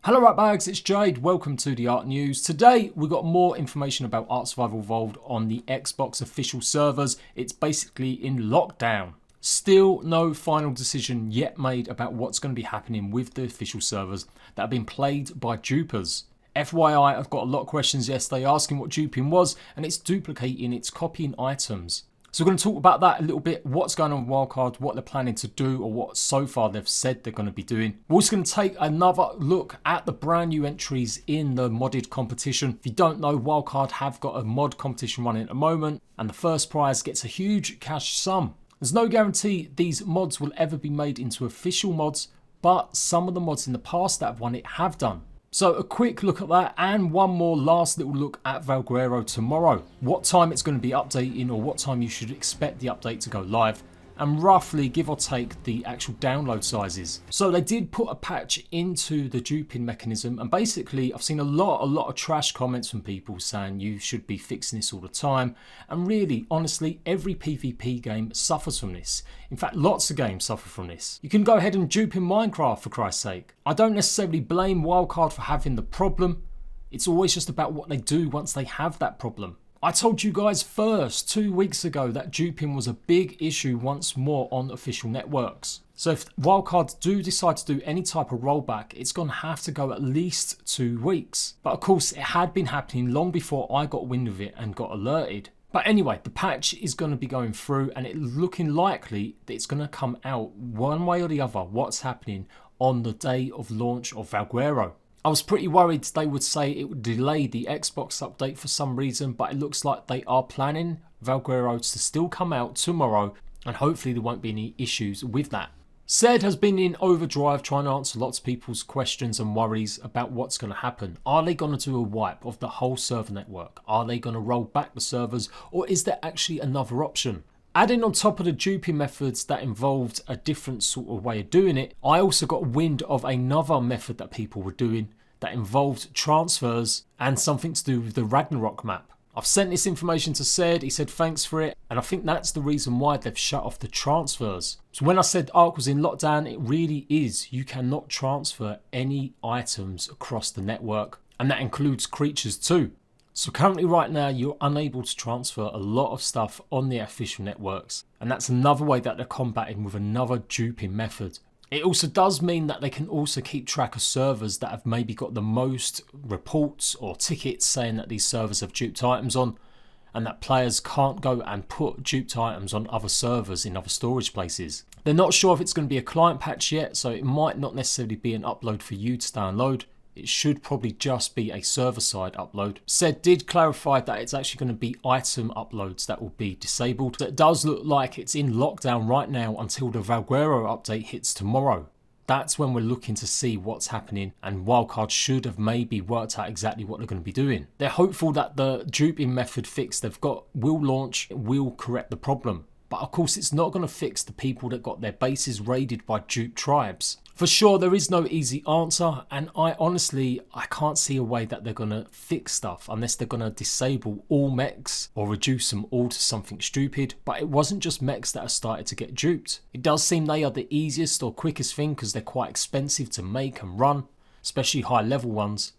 Hello Ratbags, it's Jade, welcome to the ARK News. Today we've got more information about ARK Survival Evolved on the Xbox official servers. It's basically in lockdown. Still no final decision yet made about what's going to be happening with the official servers that have been played by dupers. FYI, I've got a lot of questions yesterday asking what duping was, and it's duplicating, it's copying items. So we're going to talk about that a little bit, what's going on with Wildcard, what they're planning to do, or what so far they've said they're going to be doing. We're also going to take another look at the brand new entries in the modded competition. If you don't know, Wildcard have got a mod competition running at the moment, and the first prize gets a huge cash sum. There's no guarantee these mods will ever be made into official mods, but some of the mods in the past that have won it have done. So a quick look at that, and one more last little look at Valguero tomorrow. What time it's going to be updating, or what time you should expect the update to go live, and roughly give or take the actual download sizes. So they did put a patch into the duping mechanism, and basically I've seen a lot of trash comments from people saying you should be fixing this all the time, and really honestly every PvP game suffers from this. In fact, lots of games suffer from this. You can go ahead and dupe in Minecraft, for Christ's sake. I don't necessarily blame Wildcard for having the problem. It's always just about what they do once they have that problem. I told you guys first 2 weeks ago that duping was a big issue once more on official networks. So if Wildcards do decide to do any type of rollback, it's going to have to go at least 2 weeks. But of course it had been happening long before I got wind of it and got alerted. But anyway, the patch is going to be going through, and it's looking likely that it's going to come out one way or the other what's happening on the day of launch of Valguero. I was pretty worried they would say it would delay the Xbox update for some reason, but it looks like they are planning Valguero to still come out tomorrow, and hopefully there won't be any issues with that. Zed has been in overdrive trying to answer lots of people's questions and worries about what's going to happen. Are they going to do a wipe of the whole server network? Are they going to roll back the servers, or is there actually another option? Adding on top of the duping methods that involved a different sort of way of doing it, I also got wind of another method that people were doing that involved transfers and something to do with the Ragnarok map. I've sent this information to Zed, he said thanks for it, and I think that's the reason why they've shut off the transfers. So when I said ARK was in lockdown, it really is. You cannot transfer any items across the network, and that includes creatures too. So currently right now you're unable to transfer a lot of stuff on the official networks, and that's another way that they're combating with another duping method. It also does mean that they can also keep track of servers that have maybe got the most reports or tickets saying that these servers have duped items on, and that players can't go and put duped items on other servers in other storage places. They're not sure if it's going to be a client patch yet, so it might not necessarily be an upload for you to download. It should probably just be a server-side upload. Zed did clarify that it's actually going to be item uploads that will be disabled. So it does look like it's in lockdown right now until the Valguero update hits tomorrow. That's when we're looking to see what's happening, and Wildcard should have maybe worked out exactly what they're going to be doing. They're hopeful that the duping method fix they've got will launch, it will correct the problem. But of course it's not going to fix the people that got their bases raided by dupe tribes. For sure there is no easy answer, and I can't see a way that they're going to fix stuff unless they're going to disable all mechs or reduce them all to something stupid. But it wasn't just mechs that have started to get duped. It does seem they are the easiest or quickest thing because they're quite expensive to make and run, especially high level ones.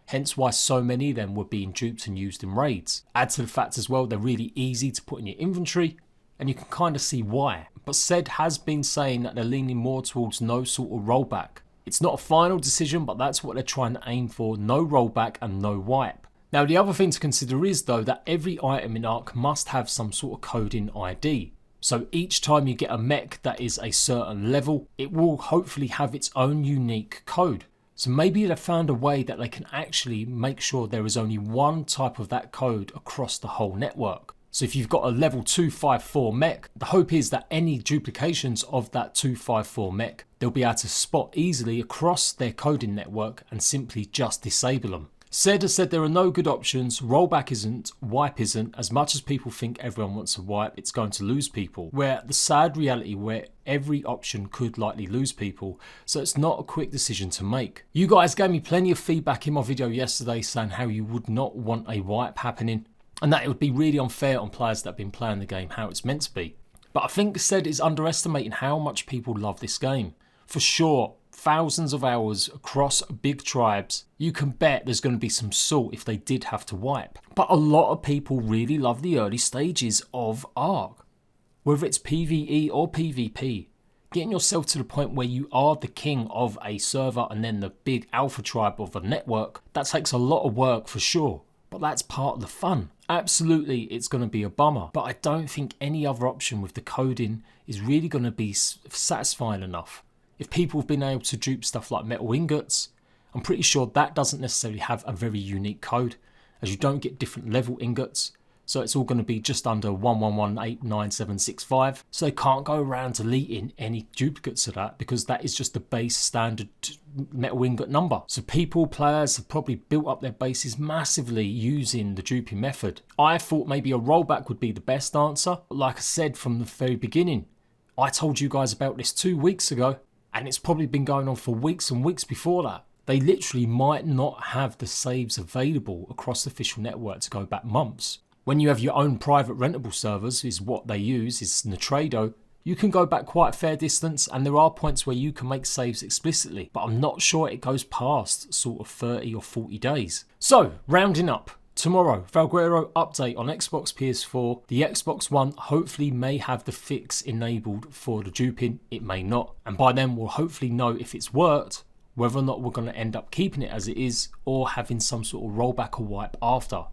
Hence why so many of them were being duped and used in raids. Add to the fact as well they're really easy to put in your inventory, and you can kind of see why. But Zed has been saying that they're leaning more towards no sort of rollback. It's not a final decision, but that's what they're trying to aim for, no rollback and no wipe. Now the other thing to consider is though that every item in ARK must have some sort of coding ID. So each time you get a mech that is a certain level, it will hopefully have its own unique code. So maybe they've found a way that they can actually make sure there is only one type of that code across the whole network. So if you've got a level 254 mech, the hope is that any duplications of that 254 mech, they'll be able to spot easily across their coding network and simply just disable them. Zed has said there are no good options, rollback isn't, wipe isn't. As much as people think everyone wants a wipe, it's going to lose people. Where the sad reality where every option could likely lose people, so it's not a quick decision to make. You guys gave me plenty of feedback in my video yesterday saying how you would not want a wipe happening, and that it would be really unfair on players that have been playing the game how it's meant to be. But I think Zed is underestimating how much people love this game. For sure, thousands of hours across big tribes, you can bet there's going to be some salt if they did have to wipe. But a lot of people really love the early stages of ARK. Whether it's PvE or PvP, getting yourself to the point where you are the king of a server and then the big alpha tribe of a network, that takes a lot of work for sure. But that's part of the fun. Absolutely, it's going to be a bummer, but I don't think any other option with the coding is really going to be satisfying enough. If people have been able to dupe stuff like metal ingots, I'm pretty sure that doesn't necessarily have a very unique code, as you don't get different level ingots. So it's all going to be just under 11189765. So they can't go around deleting any duplicates of that because that is just the base standard metal ingot number. So players have probably built up their bases massively using the duping method. I thought maybe a rollback would be the best answer. But like I said from the very beginning, I told you guys about this 2 weeks ago, and it's probably been going on for weeks and weeks before that. They literally might not have the saves available across the official network to go back months. When you have your own private rentable servers, is what they use, is Trado, you can go back quite a fair distance, and there are points where you can make saves explicitly, but I'm not sure it goes past sort of 30 or 40 days. So, rounding up, tomorrow, Valguero update on Xbox PS4. The Xbox One hopefully may have the fix enabled for the duping, it may not, and by then we'll hopefully know if it's worked, whether or not we're going to end up keeping it as it is, or having some sort of rollback or wipe after.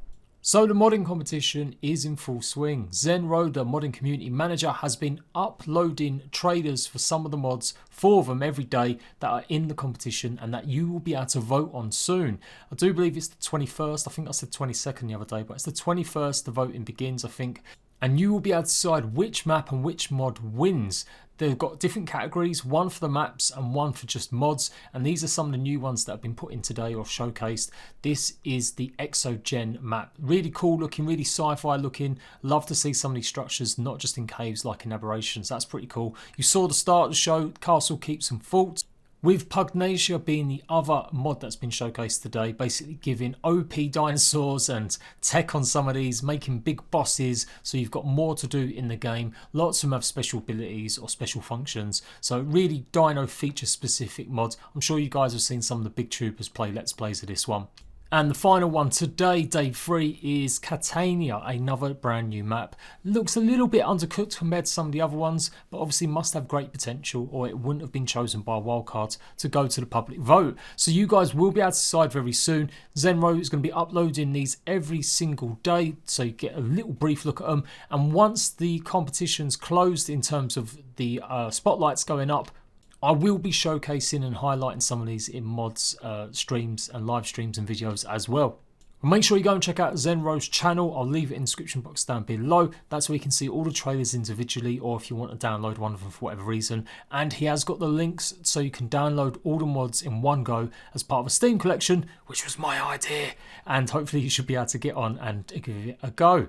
So the modding competition is in full swing. Zenro, the modding community manager, has been uploading traders for some of the mods, 4 of them every day, that are in the competition and that you will be able to vote on soon. I do believe it's the 21st, I think I said 22nd the other day, but it's the 21st the voting begins, I think. And you will be able to decide which map and which mod wins. They've got different categories, one for the maps and one for just mods, and these are some of the new ones that have been put in today or showcased. This is the Exogen map. Really cool looking, really sci-fi looking. Love to see some of these structures, not just in caves like in Aberrations. That's pretty cool. You saw the start of the show, castle keeps some faults. With Pugnacia being the other mod that's been showcased today, basically giving OP dinosaurs and tech on some of these, making big bosses, so you've got more to do in the game. Lots of them have special abilities or special functions, so really dino feature specific mods. I'm sure you guys have seen some of the big troopers play Let's Plays of this one. And the final one today, day 3, is Catania, another brand new map. Looks a little bit undercooked compared to some of the other ones, but obviously must have great potential or it wouldn't have been chosen by wildcards to go to the public vote. So you guys will be able to decide very soon. Zenro is going to be uploading these every single day, so you get a little brief look at them. And once the competition's closed in terms of the spotlights going up, I will be showcasing and highlighting some of these in mods, streams and live streams and videos as well. Make sure you go and check out Zenro's channel. I'll leave it in the description box down below. That's where you can see all the trailers individually, or if you want to download one of them for whatever reason. And he has got the links so you can download all the mods in one go as part of a Steam collection, which was my idea. And hopefully you should be able to get on and give it a go.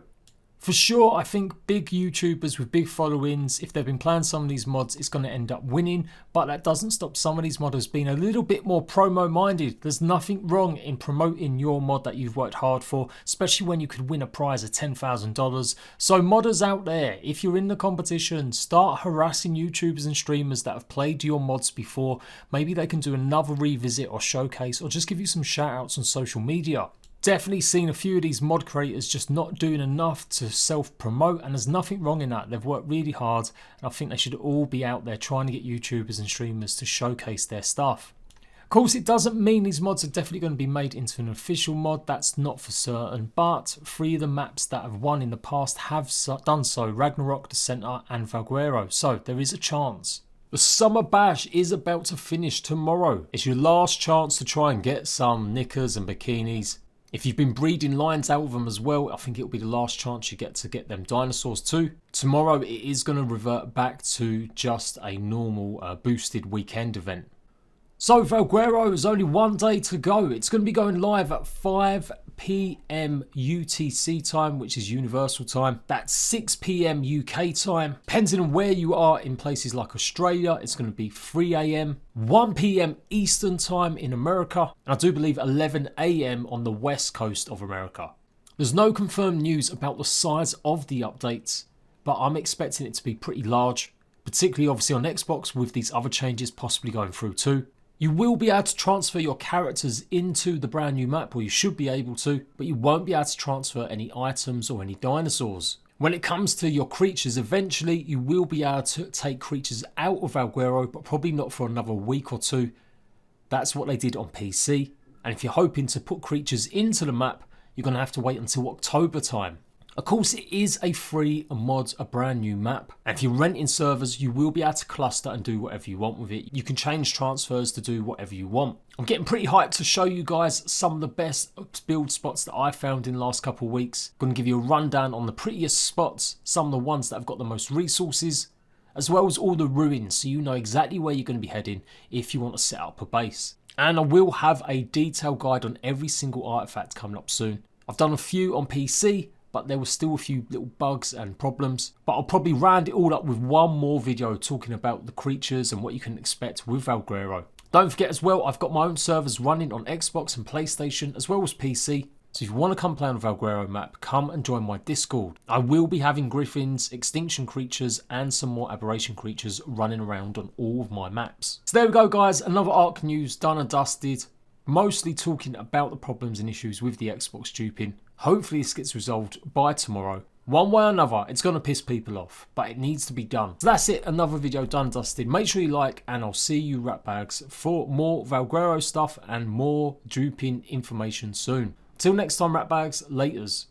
For sure, I think big YouTubers with big followings, if they've been playing some of these mods, it's going to end up winning. But that doesn't stop some of these modders being a little bit more promo minded. There's nothing wrong in promoting your mod that you've worked hard for, especially when you could win a prize of $10,000. So modders out there, if you're in the competition, start harassing YouTubers and streamers that have played your mods before. Maybe they can do another revisit or showcase, or just give you some shout outs on social media. Definitely seen a few of these mod creators just not doing enough to self-promote, and there's nothing wrong in that. They've worked really hard, and I think they should all be out there trying to get YouTubers and streamers to showcase their stuff. Of course, it doesn't mean these mods are definitely going to be made into an official mod, that's not for certain, but 3 of the maps that have won in the past have done so: Ragnarok, Dissenter and Valguero, so there is a chance. The Summer Bash is about to finish tomorrow. It's your last chance to try and get some knickers and bikinis. If you've been breeding lions out of them as well, I think it'll be the last chance you get to get them dinosaurs too. Tomorrow it is going to revert back to just a normal boosted weekend event. So Valguero is only 1 day to go. It's going to be going live at 5 PM UTC time, which is Universal Time. That's 6 PM UK time. Depending on where you are in places like Australia, it's going to be 3 AM, 1 PM Eastern Time in America, and I do believe 11 AM on the west coast of America. There's no confirmed news about the size of the updates, but I'm expecting it to be pretty large, particularly obviously on Xbox with these other changes possibly going through too. You will be able to transfer your characters into the brand new map, or you should be able to, but you won't be able to transfer any items or any dinosaurs. When it comes to your creatures, eventually you will be able to take creatures out of Valguero, but probably not for another week or two. That's what they did on PC. And if you're hoping to put creatures into the map, you're going to have to wait until October time. Of course, it is a free mod, a brand new map. And if you're renting servers, you will be able to cluster and do whatever you want with it. You can change transfers to do whatever you want. I'm getting pretty hyped to show you guys some of the best build spots that I found in the last couple of weeks. I'm going to give you a rundown on the prettiest spots, some of the ones that have got the most resources, as well as all the ruins, so you know exactly where you're going to be heading if you want to set up a base. And I will have a detailed guide on every single artifact coming up soon. I've done a few on PC, but there were still a few little bugs and problems. But I'll probably round it all up with one more video talking about the creatures and what you can expect with Valguero. Don't forget as well, I've got my own servers running on Xbox and PlayStation as well as PC. So if you want to come play on a Valguero map, come and join my Discord. I will be having griffins, extinction creatures and some more aberration creatures running around on all of my maps. So there we go guys, another ARK news done and dusted. Mostly talking about the problems and issues with the Xbox duping. Hopefully this gets resolved by tomorrow. One way or another, it's going to piss people off, but it needs to be done. So that's it, another video done dusted. Make sure you like, and I'll see you ratbags for more Valguero stuff and more duping information soon. Till next time ratbags, laters.